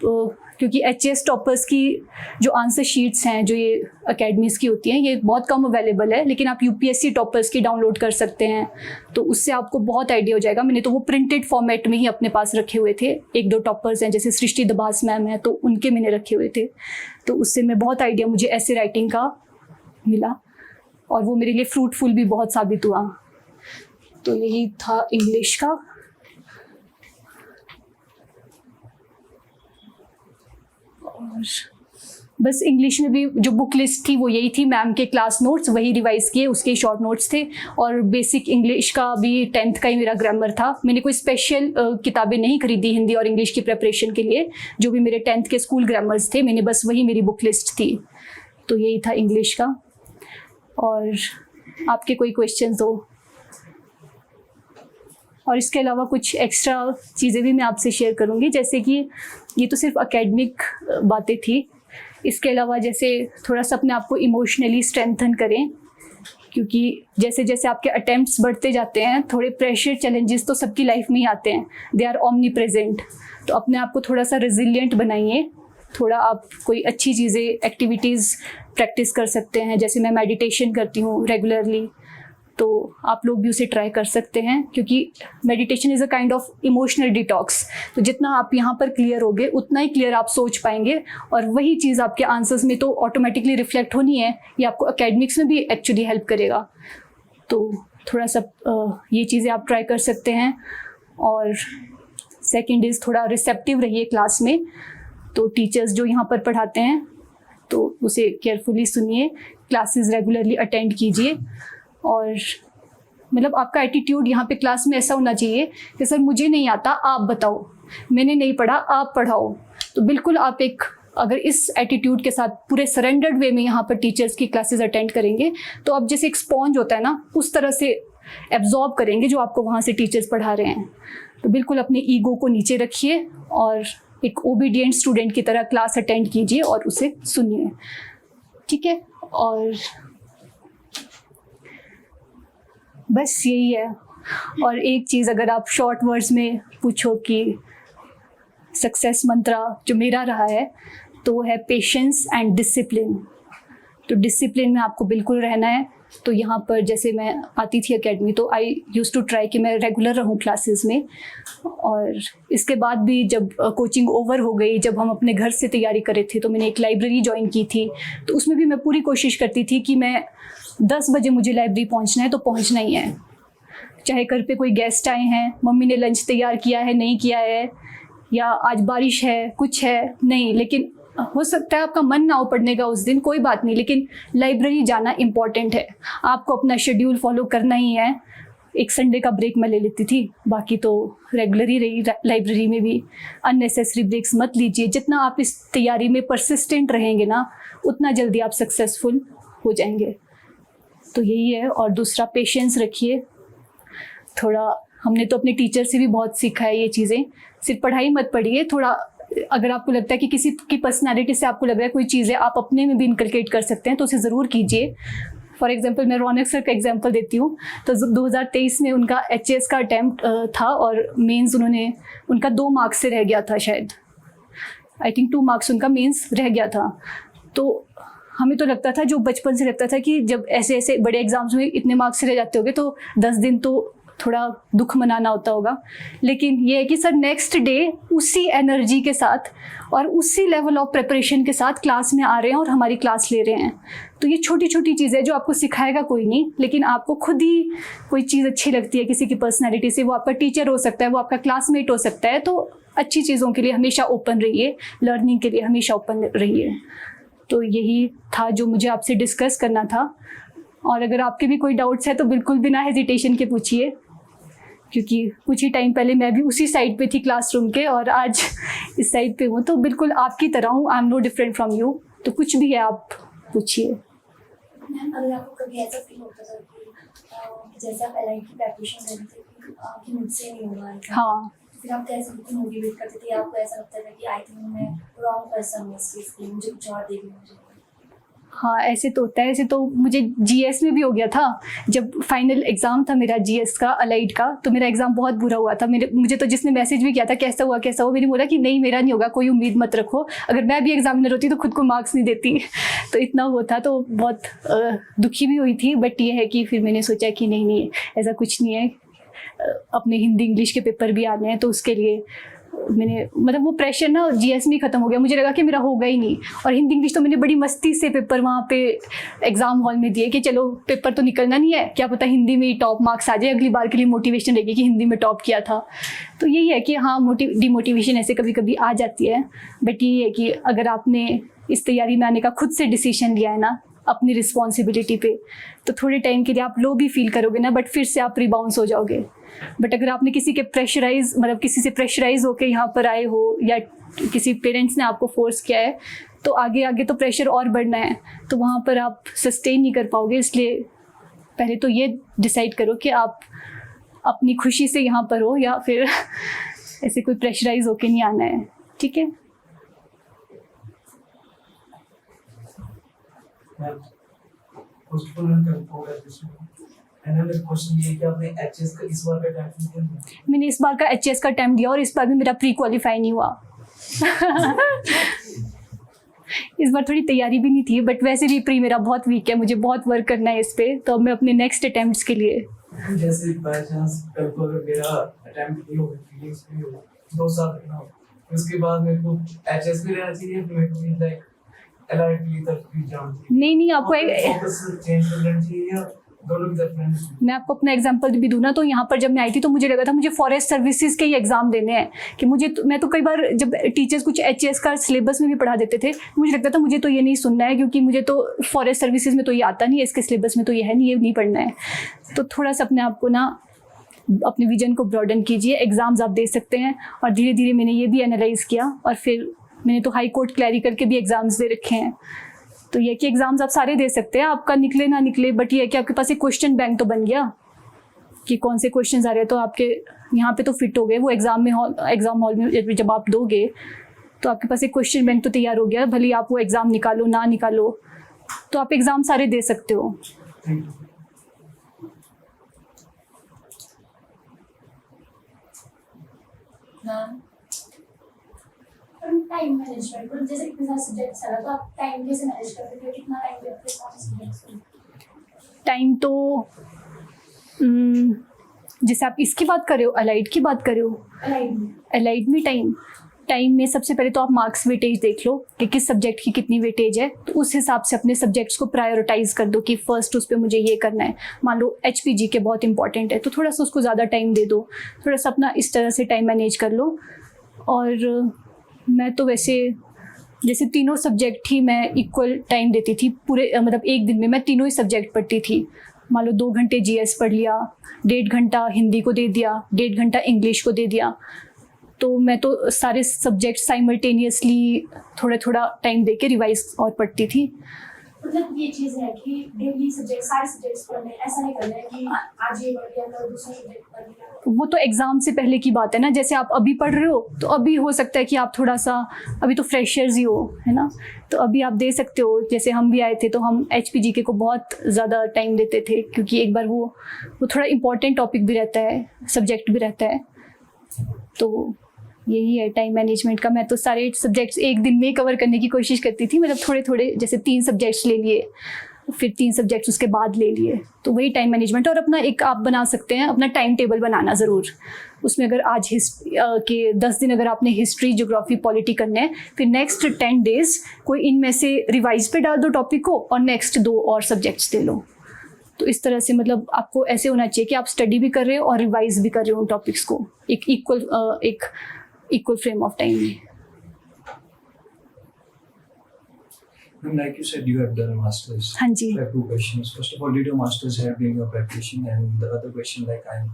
क्योंकि एचएस टॉपर्स की जो आंसर शीट्स हैं जो ये अकेडमीज़ की होती हैं, ये बहुत कम अवेलेबल है, लेकिन आप यूपीएससी टॉपर्स की डाउनलोड कर सकते हैं। तो उससे आपको बहुत आइडिया हो जाएगा। मैंने तो वो प्रिंटेड फॉर्मेट में ही अपने पास रखे हुए थे। 1-2 टॉपर्स हैं, जैसे सृष्टि दबास मैम है, तो उनके मैंने रखे हुए थे। तो उससे मैं बहुत आइडिया मुझे ऐसे राइटिंग का मिला, और वो मेरे लिए फ्रूटफुल भी बहुत साबित हुआ। तो यही था इंग्लिश का। और बस इंग्लिश में भी जो बुक लिस्ट थी वो यही थी, मैम के क्लास नोट्स वही रिवाइज किए, उसके शॉर्ट नोट्स थे। और बेसिक इंग्लिश का भी 10th का ही मेरा ग्रामर था। मैंने कोई स्पेशल किताबें नहीं खरीदी हिंदी और इंग्लिश की प्रिपरेशन के लिए। जो भी मेरे 10th के स्कूल ग्रामर्स थे, मैंने बस वही मेरी बुक लिस्ट थी। तो यही था इंग्लिश का। और आपके कोई क्वेश्चंस हो? और इसके अलावा कुछ एक्स्ट्रा चीज़ें भी मैं आपसे शेयर करूँगी, जैसे कि ये तो सिर्फ एकेडमिक बातें थी। इसके अलावा जैसे थोड़ा सा अपने आप को इमोशनली स्ट्रेंथन करें, क्योंकि जैसे जैसे आपके अटेम्प्ट्स बढ़ते जाते हैं, थोड़े प्रेशर चैलेंजेस तो सबकी लाइफ में ही आते हैं, दे आर ओमनी प्रेजेंट। तो अपने आप को थोड़ा सा रेजिलिएंट बनाइए। थोड़ा आप कोई अच्छी चीज़ें, एक्टिविटीज़ प्रैक्टिस कर सकते हैं। जैसे मैं मेडिटेशन करती हूँ रेगुलरली, तो आप लोग भी उसे ट्राई कर सकते हैं, क्योंकि meditation is a kind of emotional detox. तो जितना आप यहाँ पर क्लियर होगे उतना ही क्लियर आप सोच पाएंगे, और वही चीज़ आपके आंसर्स में तो ऑटोमेटिकली रिफ्लेक्ट होनी है। ये आपको एकेडमिक्स में भी एक्चुअली हेल्प करेगा। तो थोड़ा सा ये चीज़ें आप ट्राई कर सकते हैं। और सेकेंड इज़ थोड़ा रिसेप्टिव रहिए क्लास में। तो टीचर्स जो यहाँ पर पढ़ाते हैं तो उसे केयरफुली सुनिए, क्लासेस रेगुलरली अटेंड कीजिए। और मतलब आपका एटीट्यूड यहाँ पे क्लास में ऐसा होना चाहिए कि सर मुझे नहीं आता, आप बताओ, मैंने नहीं पढ़ा, आप पढ़ाओ। तो बिल्कुल आप एक अगर इस एटीट्यूड के साथ पूरे सरेंडर्ड वे में यहाँ पर टीचर्स की क्लासेस अटेंड करेंगे तो आप जैसे एक स्पॉन्ज होता है ना, उस तरह से एब्जॉर्ब करेंगे जो आपको वहाँ से टीचर्स पढ़ा रहे हैं। तो बिल्कुल अपने ईगो को नीचे रखिए और एक ओबीडियंट स्टूडेंट की तरह क्लास अटेंड कीजिए और उसे सुनिए, ठीक है। और बस यही है। और एक चीज़ अगर आप शॉर्ट वर्ड्स में पूछो कि सक्सेस मंत्रा जो मेरा रहा है तो वो है पेशेंस एंड डिसिप्लिन। तो डिसिप्लिन में आपको बिल्कुल रहना है। तो यहाँ पर जैसे मैं आती थी एकेडमी तो आई यूज़ टू ट्राई कि मैं रेगुलर रहूँ क्लासेस में। और इसके बाद भी जब कोचिंग ओवर हो गई, जब हम अपने घर से तैयारी कर रहे थे तो मैंने एक लाइब्रेरी ज्वाइन की थी। तो उसमें भी मैं पूरी कोशिश करती थी कि मैं 10 बजे मुझे लाइब्रेरी पहुँचना है तो पहुँचना ही है, चाहे घर पे कोई गेस्ट आए हैं, मम्मी ने लंच तैयार किया है नहीं किया है, या आज बारिश है कुछ है नहीं, लेकिन हो सकता है आपका मन ना हो पढ़ने का उस दिन, कोई बात नहीं, लेकिन लाइब्रेरी जाना इम्पॉर्टेंट है। आपको अपना शेड्यूल फॉलो करना ही है। एक संडे का ब्रेक मैं ले लेती थी, बाकी तो रेगुलर ही रही लाइब्रेरी में भी। अननेसेसरी ब्रेक्स मत लीजिए। जितना आप इस तैयारी में परसिस्टेंट रहेंगे ना उतना जल्दी आप सक्सेसफुल हो जाएंगे। तो यही है। और दूसरा पेशेंस रखिए। थोड़ा हमने तो अपने टीचर से भी बहुत सीखा है ये चीज़ें। सिर्फ पढ़ाई मत पढ़िए, थोड़ा अगर आपको लगता है कि किसी की पर्सनालिटी से आपको लग रहा है कोई चीज़ें आप अपने में भी इनकलकेट कर सकते हैं तो उसे ज़रूर कीजिए। फॉर एग्जांपल मैं रौनक सर का एग्जांपल देती हूँ। तो 2023 में उनका एचएस का अटैम्प्ट था और मेंस उनका 2 मार्क्स से रह गया था, शायद आई थिंक 2 मार्क्स उनका मेंस रह गया था। तो हमें तो लगता था, जो बचपन से लगता था कि जब ऐसे ऐसे बड़े एग्जाम्स में इतने मार्क्स से रह जाते होंगे तो 10 दिन तो थोड़ा दुख मनाना होता होगा। लेकिन ये है कि सर नेक्स्ट डे उसी एनर्जी के साथ और उसी लेवल ऑफ प्रिपरेशन के साथ क्लास में आ रहे हैं और हमारी क्लास ले रहे हैं। तो ये छोटी छोटी चीज़ें जो आपको सिखाएगा कोई नहीं, लेकिन आपको खुद ही कोई चीज़ अच्छी लगती है किसी की पर्सनैलिटी से, वो आपका टीचर हो सकता है, वो आपका क्लासमेट हो सकता है। तो अच्छी चीज़ों के लिए हमेशा ओपन रहिए, लर्निंग के लिए हमेशा ओपन रहिए। तो यही था जो मुझे आपसे डिस्कस करना था। और अगर आपके भी कोई डाउट्स है तो बिल्कुल बिना हेजिटेशन के पूछिए, क्योंकि कुछ ही टाइम पहले मैं भी उसी साइड पे थी क्लासरूम के और आज इस साइड पे हूँ। तो बिल्कुल आपकी तरह हूँ, I am no different from you. तो कुछ भी है आप पूछिए। मैम अगर आपको कभी ऐसा फील होता था कि जैसे आप एलआई की प्रिपरेशन कर रही थी कि मुझसे नहीं होगा, हाँ, फिर आप कैसे खुद को मोटिवेट करते थे? आपको ऐसा लगता था कि आई थिंक मैं रॉन्ग पर्सन हूँ इस चीज़ के लिए, मुझे कुछ और देखना मुझे? हाँ, ऐसे तो होता है। ऐसे तो मुझे जीएस में भी हो गया था। जब फाइनल एग्ज़ाम था मेरा जीएस का, अलाइड का, तो मेरा एग्ज़ाम बहुत बुरा हुआ था। मुझे तो जिसने मैसेज भी किया था कैसा हुआ कैसा हुआ, मैंने बोला कि नहीं मेरा नहीं होगा, कोई उम्मीद मत रखो। अगर मैं भी एग्जामिनर होती तो खुद को मार्क्स नहीं देती। तो इतना हुआ था, तो बहुत दुखी भी हुई थी। बट ये है कि फिर मैंने सोचा कि नहीं ऐसा कुछ नहीं है, अपने हिंदी इंग्लिश के पेपर भी आने हैं, तो उसके लिए मैंने मतलब वो प्रेशर ना जीएस में ख़त्म हो गया। मुझे लगा कि मेरा होगा ही नहीं। और हिंदी इंग्लिश तो मैंने बड़ी मस्ती से पेपर वहाँ पे एग्ज़ाम हॉल में दिए कि चलो पेपर तो निकलना नहीं है, क्या पता हिंदी में ही टॉप मार्क्स आ जाए, अगली बार के लिए मोटिवेशन रहेगी कि हिंदी में टॉप किया था। तो यही है कि हाँ, डिमोटिवेशन ऐसे कभी कभी आ जाती है। बट यही है कि अगर आपने इस तैयारी में आने का खुद से डिसीजन लिया है ना अपनी रिस्पॉन्सिबिलिटी पे, तो थोड़े टाइम के लिए आप लो भी फील करोगे ना, बट फिर से आप रिबाउंस हो जाओगे। बट अगर आपने किसी से प्रेशराइज होकर यहाँ पर आए हो या किसी पेरेंट्स ने आपको फोर्स किया है, तो आगे तो प्रेशर और बढ़ना है, तो वहाँ पर आप सस्टेन नहीं कर पाओगे। इसलिए पहले तो ये डिसाइड करो कि आप अपनी खुशी से यहाँ पर हो या फिर ऐसे कोई प्रेशराइज होके नहीं आना है, ठीक है। मैंने इस बार का एचएस का अटेम्प्ट दिया और इस बार भी मेरा प्री क्वालिफाई नहीं हुआ। इस बार थोड़ी तैयारी भी नहीं थी, बट वैसे भी प्री मेरा बहुत वीक है, मुझे बहुत वर्क करना है इस पे। तो मैं अपने नेक्स्ट अटेम्प्ट्स के लिए जैसे बाय चांस कल को अगर मेरा अटेम्प्ट नहीं होगा, फीलिंग्स नहीं होगा, 2 साल रखना हो, उसके बाद मेरे को एचएस भी रहना चाहिए, फिर मेरे को भी लाइक एलआईटी तक भी जाना चाहिए। नहीं आपको फोकस चेंज करना चाहिए या दोनों की तरफ? मैं आपको अपना एग्जांपल भी दूँ ना, तो यहाँ पर जब मैं आई थी तो मुझे लगा था मुझे फॉरेस्ट सर्विसेज के ही एग्जाम देने हैं कि मैं तो कई बार जब टीचर्स कुछ एचएस का सिलेबस में भी पढ़ा देते थे, मुझे लगता था मुझे तो ये नहीं सुनना है, क्योंकि मुझे तो फॉरेस्ट सर्विसेज में तो ये आता नहीं है, इसके सिलेबस में तो ये है नहीं, ये नहीं पढ़ना है। तो थोड़ा सा अपने आप को ना अपने विजन को ब्रॉडन कीजिए, एग्ज़ाम्स आप दे सकते हैं। और धीरे धीरे मैंने ये भी एनालाइज़ किया और फिर मैंने तो हाई कोर्ट क्लैरिकल के भी एग्ज़ाम्स दे रखे हैं। तो ये कि एग्ज़ाम्स आप सारे दे सकते हैं, आपका निकले ना निकले, बट ये है कि आपके पास एक क्वेश्चन बैंक तो बन गया कि कौन से क्वेश्चंस आ रहे हैं, तो आपके यहाँ पे तो फिट हो गए। वो एग्ज़ाम हॉल में जब आप दोगे तो आपके पास एक क्वेश्चन बैंक तो तैयार हो गया, भले आप वो एग्ज़ाम निकालो ना निकालो, तो आप एग्ज़ाम सारे दे सकते हो। टाइम मैनेजमेंट, मतलब जैसे इतने सारे सब्जेक्ट्स आ रहा, तो आप टाइम कैसे मैनेज करते हो? कितना टाइम देते हो सब्जेक्ट्स को? टाइम तो जैसे आप इसकी बात कर रहे हो, अलाइड की बात कर रहे हो, अलाइड में टाइम में सबसे पहले तो आप मार्क्स वेटेज देख लो कि किस सब्जेक्ट की कितनी वेटेज है, तो उस हिसाब से अपने सब्जेक्ट्स को प्रायोरिटाइज कर दो कि फर्स्ट उस पर मुझे ये करना है। मान लो HPG के बहुत इंपॉर्टेंट है तो थोड़ा सा उसको ज़्यादा टाइम दे दो, थोड़ा सा अपना इस तरह से टाइम मैनेज कर लो। और मैं तो वैसे जैसे तीनों सब्जेक्ट ही मैं इक्वल टाइम देती थी, पूरे मतलब एक दिन में मैं तीनों ही सब्जेक्ट पढ़ती थी। मान लो 2 घंटे GS पढ़ लिया, 1.5 घंटा हिंदी को दे दिया, 1.5 घंटा इंग्लिश को दे दिया, तो मैं तो सारे सब्जेक्ट साइमल्टेनियसली थोड़ा थोड़ा टाइम दे के रिवाइज और पढ़ती थी। मतलब ये चीज़ है कि डेली सब्जेक्ट सारे सब्जेक्ट्स पढ़ने, ऐसा नहीं करना है कि आज ये पढ़ लिया कल दूसरा सब्जेक्ट पढ़ लिया। वो तो एग्ज़ाम से पहले की बात है ना, जैसे आप अभी पढ़ रहे हो तो अभी हो सकता है कि आप थोड़ा सा, अभी तो फ्रेशर्स ही हो, है ना, तो अभी आप दे सकते हो। जैसे हम भी आए थे तो हम HPGK को बहुत ज़्यादा टाइम देते थे, क्योंकि एक बार वो थोड़ा इम्पॉर्टेंट टॉपिक भी रहता है, सब्जेक्ट भी रहता है, तो यही है टाइम मैनेजमेंट का। मैं तो सारे सब्जेक्ट्स एक दिन में कवर करने की कोशिश करती थी, मतलब थोड़े थोड़े, जैसे 3 सब्जेक्ट्स ले लिए, फिर 3 सब्जेक्ट्स उसके बाद ले लिए, तो वही टाइम मैनेजमेंट। और अपना एक आप बना सकते हैं अपना टाइम टेबल बनाना ज़रूर, उसमें अगर आज के 10 दिन अगर आपने हिस्ट्री, ज्योग्राफी, पॉलिटी करने हैं, फिर नेक्स्ट 10 डेज कोई इनमें से रिवाइज पे डाल दो टॉपिक को और नेक्स्ट 2 और सब्जेक्ट्स दे लो। तो इस तरह से मतलब आपको ऐसे होना चाहिए कि आप स्टडी भी कर रहे हो और रिवाइज भी कर रहे हो उन टॉपिक्स को एक इक्वल फ्रेम ऑफ टाइम में। And like you said, you have done a master's. हाँ जी। I have 2 questions. First of all, did your master's help in your preparation? And the other question, like I'm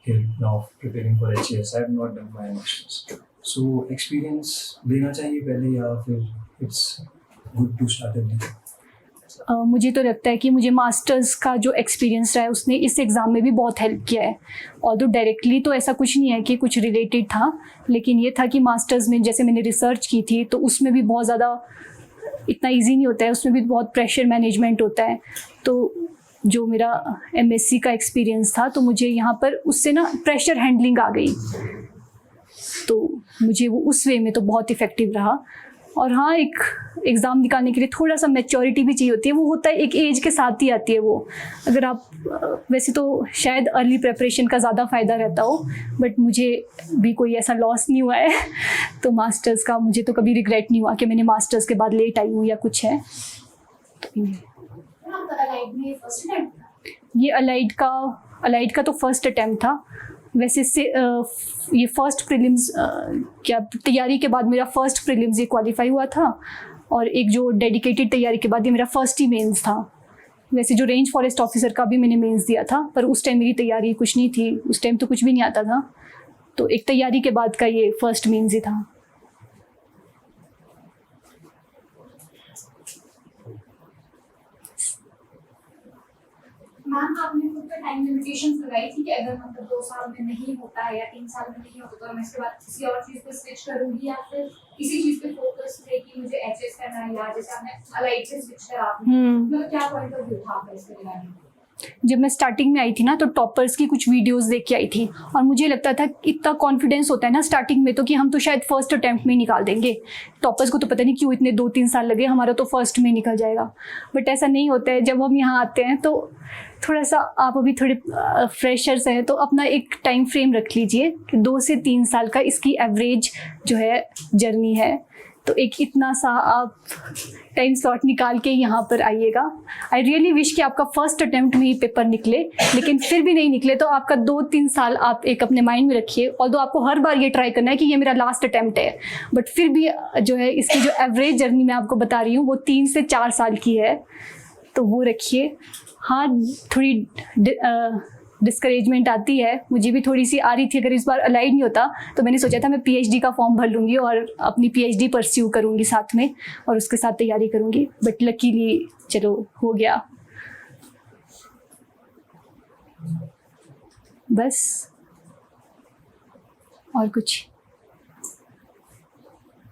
here now preparing for HAS, I have not done my master's. So experience लेना चाहिए पहले या फिर it's good to start early? मुझे तो लगता है कि मुझे मास्टर्स का जो एक्सपीरियंस रहा है उसने इस एग्ज़ाम में भी बहुत हेल्प किया है। और तो डायरेक्टली तो ऐसा कुछ नहीं है कि कुछ रिलेटेड था, लेकिन ये था कि मास्टर्स में जैसे मैंने रिसर्च की थी तो उसमें भी बहुत ज़्यादा इतना इजी नहीं होता है, उसमें भी बहुत प्रेशर मैनेजमेंट होता है। तो जो मेरा MSc का एक्सपीरियंस था तो मुझे यहाँ पर उससे ना प्रेशर हैंडलिंग आ गई, तो मुझे वो उस वे में तो बहुत इफ़ेक्टिव रहा। और हाँ, एक एग्ज़ाम निकालने के लिए थोड़ा सा मैच्योरिटी भी चाहिए होती है, वो होता है एक एज के साथ ही आती है वो। अगर आप वैसे तो शायद अर्ली प्रेपरेशन का ज़्यादा फ़ायदा रहता हो, बट मुझे भी कोई ऐसा लॉस नहीं हुआ है तो मास्टर्स का मुझे तो कभी रिग्रेट नहीं हुआ कि मैंने मास्टर्स के बाद लेट आई हूँ या कुछ है। तो ये अलाइड का तो फर्स्ट अटैम्प्ट था। वैसे से ये फर्स्ट प्रीलिम्स क्या तैयारी के बाद मेरा फर्स्ट प्रीलिम्स ये क्वालिफाई हुआ था, और एक जो डेडिकेटेड तैयारी के बाद ये मेरा फर्स्ट ही मेंस था। वैसे जो रेंज फॉरेस्ट ऑफिसर का भी मैंने मेंस दिया था, पर उस टाइम मेरी तैयारी कुछ नहीं थी, उस टाइम तो कुछ भी नहीं आता था, तो एक तैयारी के बाद का ये फर्स्ट मेंस ही था। मैम, आपने खुद पे टाइम लिमिटेशंस लगाई थी कि अगर मतलब 2 साल में नहीं होता है या 3 साल में नहीं होता तो मैं इसके बाद किसी और चीज़ पे स्विच करूंगी, या फिर इसी चीज़ पे फोकस थे कि मुझे HAS करना है, या जैसे आपने अलाइड से स्विच करा मतलब क्या पॉइंट ऑफ व्यू था आपका इसके रिगार्डिंग? जब मैं स्टार्टिंग में आई थी ना तो टॉपर्स की कुछ वीडियोस देख के आई थी, और मुझे लगता था इतना कॉन्फिडेंस होता है ना स्टार्टिंग में तो कि हम तो शायद फर्स्ट अटैम्प्ट में निकाल देंगे। टॉपर्स को तो पता नहीं क्यों इतने 2-3 साल लगे, हमारा तो फर्स्ट में निकल जाएगा, बट ऐसा नहीं होता है। जब हम यहाँ आते हैं तो थोड़ा सा आप अभी थोड़े फ्रेशर्स हैं तो अपना एक टाइम फ्रेम रख लीजिए कि 2 से 3 साल का इसकी एवरेज जो है जर्नी है, तो एक इतना सा आप टाइम स्लॉट निकाल के यहाँ पर आइएगा। आई रियली विश कि आपका फर्स्ट अटैम्प्ट में ही पेपर निकले, लेकिन फिर भी नहीं निकले तो आपका 2-3 साल आप एक अपने माइंड में रखिए। ऑल्दो आपको हर बार ये ट्राई करना है कि ये मेरा लास्ट अटैम्प्ट है, बट फिर भी जो है इसकी जो एवरेज जर्नी मैं आपको बता रही हूँ वो 3 से 4 साल की है, तो वो रखिए। हाँ, थोड़ी डिस्करेजमेंट आती है, मुझे भी थोड़ी सी आ रही थी। अगर इस बार अलाइड नहीं होता तो मैंने सोचा था मैं पीएचडी का फॉर्म भर लूँगी और अपनी पीएचडी परस्यू करूँगी साथ में और उसके साथ तैयारी करूँगी, बट लकीली चलो हो गया। बस और कुछ।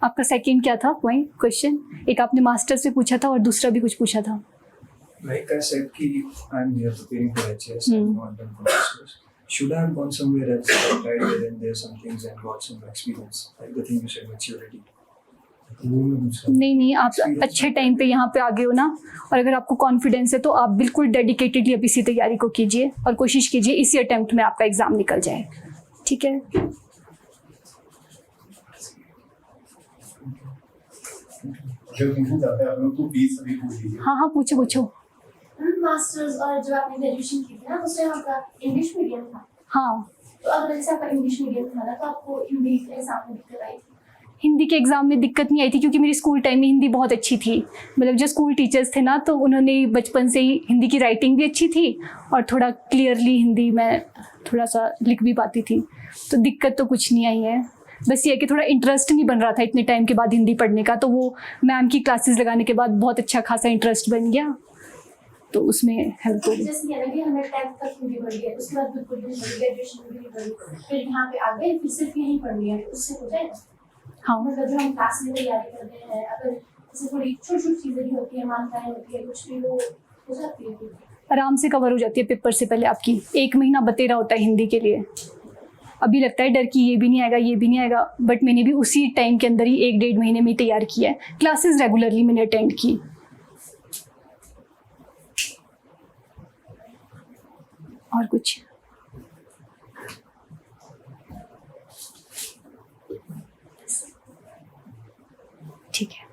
आपका सेकंड क्या था पॉइंट क्वेश्चन? एक आपने मास्टर्स से पूछा था और दूसरा भी कुछ पूछा था। Like I said, I'm here preparing for HS. I'm not done for masters. Should I have gone somewhere else, tried there and there some things and got some experience? Like the thing you said, maturity. नहीं, आप अच्छे time पे यहाँ पे आ गए हो ना, और अगर आपको कॉन्फिडेंस है तो आप बिल्कुल डेडिकेटेडली अब इसी तैयारी को कीजिए और कोशिश कीजिए इसी अटेम्प्ट में आपका एग्ज़ाम निकल जाए, ठीक है? हाँ पूछो। मास्टर्स और जब आपने ग्रेजुएशन की थी ना, उस टाइम आपका इंग्लिश मीडियम था। हाँ, तो अगर जैसे आपका इंग्लिश मीडियम था ना, तो आपको हिंदी के एग्जाम में दिक्कत आई थी? हिंदी के एग्ज़ाम में दिक्कत नहीं आई थी क्योंकि मेरी स्कूल टाइम में हिंदी बहुत अच्छी थी। मतलब जो स्कूल टीचर्स थे ना, तो उन्होंने बचपन से ही हिंदी की राइटिंग भी अच्छी थी और थोड़ा क्लियरली हिंदी मैं थोड़ा सा लिख भी पाती थी, तो दिक्कत तो कुछ नहीं आई है। बस ये है कि थोड़ा इंटरेस्ट नहीं बन रहा था इतने टाइम के बाद हिंदी पढ़ने का, तो वो मैम की क्लासेस लगाने के बाद बहुत अच्छा खासा इंटरेस्ट बन गया, तो उसमें हेल्प हो गई। जैसे कि अभी हमने 10th तक हिंदी पढ़ लिया, उसके बाद बिल्कुल भी नहीं, ग्रेजुएशन भी नहीं पढ़ी, फिर यहाँ पे आ गए, फिर सिर्फ यही पढ़ लिया, उससे हो जाएगा? हाँ, मतलब जो हम क्लास में तैयारी करते हैं, अगर जैसे थोड़ी छोटी चीज़ें भी होती है, मान्यताएं होती है, कुछ भी वो हो जाती है, आराम से कवर हो जाती है। पेपर से पहले आपकी 1 महीना बतेरा होता है हिंदी के लिए। अभी लगता है डर कि ये भी नहीं आएगा, बट मैंने भी उसी टाइम के अंदर ही 1-1.5 महीने में तैयार किया है। क्लासेस रेगुलरली मैंने अटेंड की। और कुछ? ठीक है।